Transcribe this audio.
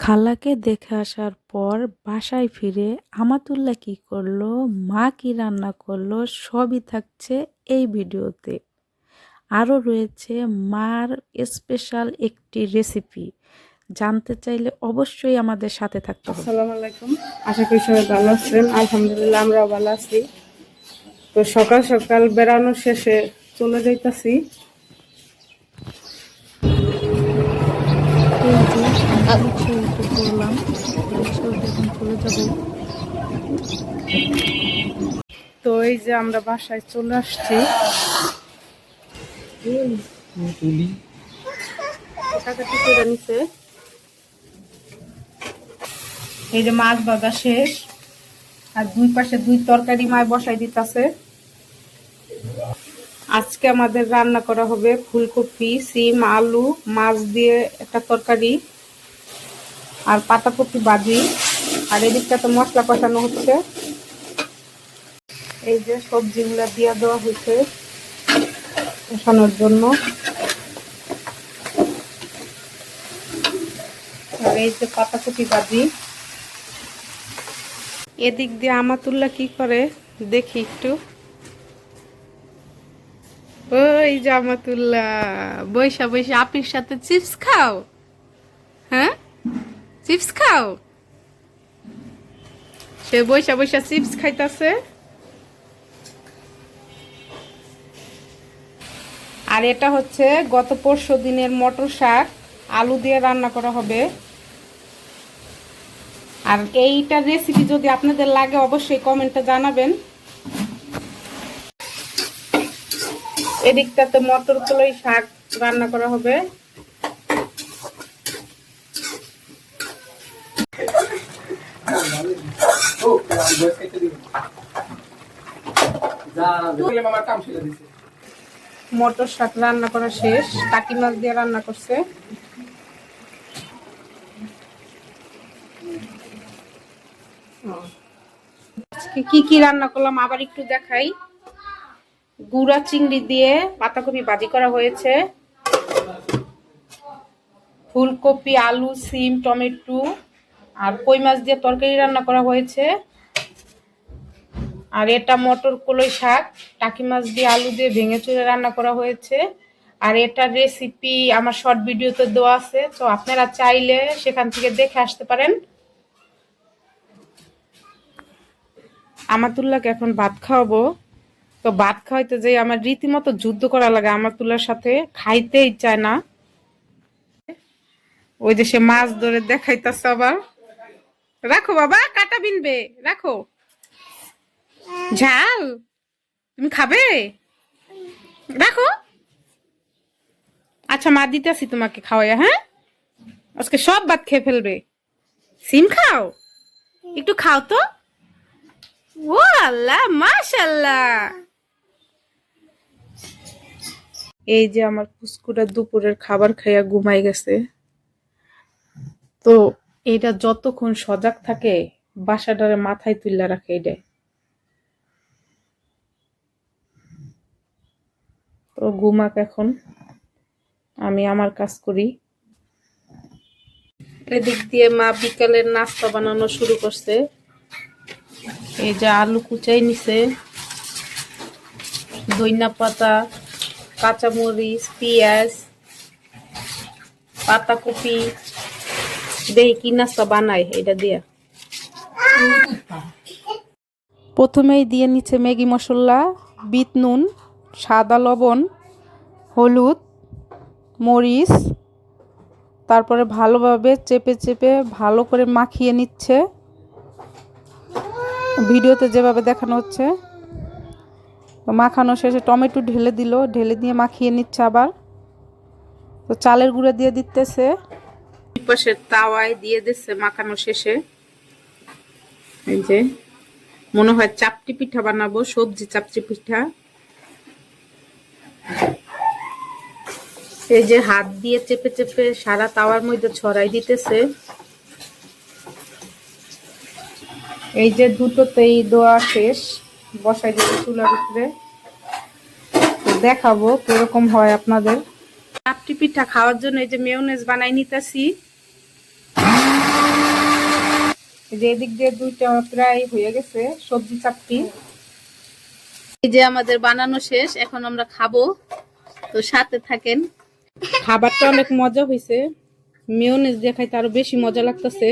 খালাকে দেখে আসার পর বাসায় ফিরে আমাতুল্লাহ কি করলো, মা কি রান্না করলো সবই থাকছে এই ভিডিওতে। আরও রয়েছে মার স্পেশাল একটি রেসিপি। জানতে চাইলে অবশ্যই আমাদের সাথে থাকতে হবে। আসসালামু আলাইকুম, আশা করি সবাই ভালো আছেন। আলহামদুলিল্লাহ আমরাও ভালো আছি। তো সকাল সকাল বেড়ানো শেষে চলে যাইতাছি। এই যে আমি রিক্সায় উঠে পড়লাম, রিক্সা উঠে এখন চলে যাব। তো এই যে আমরা বাসায় চলে আসছি। এই যে মাছ ভাজা শেষ, আর দুই পাশে দুই তরকারি মায় বসাই দিতেছে। আজকে আমাদের রান্না করা হবে ফুলকপি, সিম, আলু, মাছ দিয়ে একটা তরকারি আর পাতাকপি ভাজি। আর এদিকটা তো মশলা কষানো হচ্ছে। এই যে সবজিগুলা দিয়ে দেওয়া হয়েছে কষানোর জন্য। আর এই যে পাতাকপি ভাজি। এদিক দিয়ে আমাতুল্লাহ কি করে দেখি একটু। ওই যে আমাতুল্লাহ বৈশা বৈশা আপির সাথে চিপস খাও। হ্যাঁ, চিপস খাও। সে বৈশা বৈশা চিপস খাইতাছে। আর এটা হচ্ছে গত পরশু দিনের মটর শাক, আলু দিয়ে রান্না করা হবে। আর এইটার রেসিপি যদি আপনাদের লাগে অবশ্যই কমেন্টে জানাবেন। এদিকটাতে মটর কলাই শাক রান্না করা হবে। মটর শাক রান্না করা শেষ, টাকি মাছ দিয়ে রান্না করছে। কি কি রান্না করলাম আবার একটু দেখাই। গুড়া চিংড়ি দিয়ে পাতাকপি ভাজি করা হয়েছে, ফুলকপি, আলু, সিম, টমেটো আর কই মাছ দিয়ে তরকারি রান্না করা হয়েছে। আর এটা মটর কলাই শাক, টাকি মাছ দিয়ে আলু দিয়ে ভেঙে চুরে রান্না করা হয়েছে। আর এটার রেসিপি আমার শর্ট ভিডিওতে দেওয়া আছে, তো আপনারা চাইলে সেখান থেকে দেখে আসতে পারেন। আমাতুল্লাহকে এখন ভাত খাওয়াবো। তো ভাত খাওয়াইতে যাই আমার রীতিমতো যুদ্ধ করা লাগে আমাতুল্লাহর সাথে, খাইতেই চায় না। ওই যে সে মাছ ধরে দেখাইতেছে আবার। রাখো বাবা, কাটা বিনবে, রাখো। ঝাল তুমি খাবে, রাখো। আচ্ছা মা দিতেছি তোমাকে খাওয়াইয়া। হ্যাঁ, আজকে সব ভাত খেয়ে ফেলবে। সিম খাও, একটু খাও তো। ও আল্লাহ, মাশাআল্লাহ। এই যে আমার পুস্কুটা দুপুরের খাবার খাইয়া ঘুমাই গেছে। তো এটা যতক্ষণ সজাগ থাকে বাসাটারে মাথায় তুলে রাখে। এটা তো ঘুমাক, এখন আমি আমার কাজ করি। এদিক দিয়ে মা বিকালের নাস্তা বানানো শুরু করছে। এই যে আলু কুচাই নিছে, ধইনা পাতা, কাঁচামরিচ, পেঁয়াজ, পাতাকপি। দেখি কি নাস্তা বানায় এটা দিয়া। প্রথমেই দিয়ে নিচ্ছে ম্যাগি মশলা, বিট নুন, সাদা লবণ, হলুদ, মরিচ। তারপরে ভালোভাবে চেপে চেপে ভালো করে মাখিয়ে নিচ্ছে, ভিডিওতে যেভাবে দেখানো হচ্ছে। মাখানো শেষে টমেটো ঢেলে দিল, ঢেলে দিয়ে মাখিয়ে নিচ্ছে আবার। তো চালের গুঁড়া দিয়ে দিতেছে, পাশে তাওয়ায় দিয়ে দিচ্ছে মাখানো শেষে। এই যে মনে হয় চাপটি পিঠা বানাবো, সবজি চাপটি পিঠা। এই যে হাত দিয়ে চেপে চেপে সারা তাওয়ার মধ্যে ছড়াই দিতেছে। এই যে দুটোতেই দোয়া শেষ, বসাই দিতে চুলার উপরে। দেখাবো কিরকম হয় আপনাদের। চাপটি পিঠা খাওয়ার জন্য এই যে মেয়োনেজ বানাই নিতেছি। এই যে এদিক দিয়ে দুইটা প্রায় হয়ে গেছে সবজি চাপটি। এই যে আমাদের বানানো শেষ, এখন আমরা খাবো, তো সাথে থাকেন। খাবারটা অনেক মজা হয়েছে, মেয়োনেজ দিয়ে খাইতে আরো বেশি মজা লাগতেছে।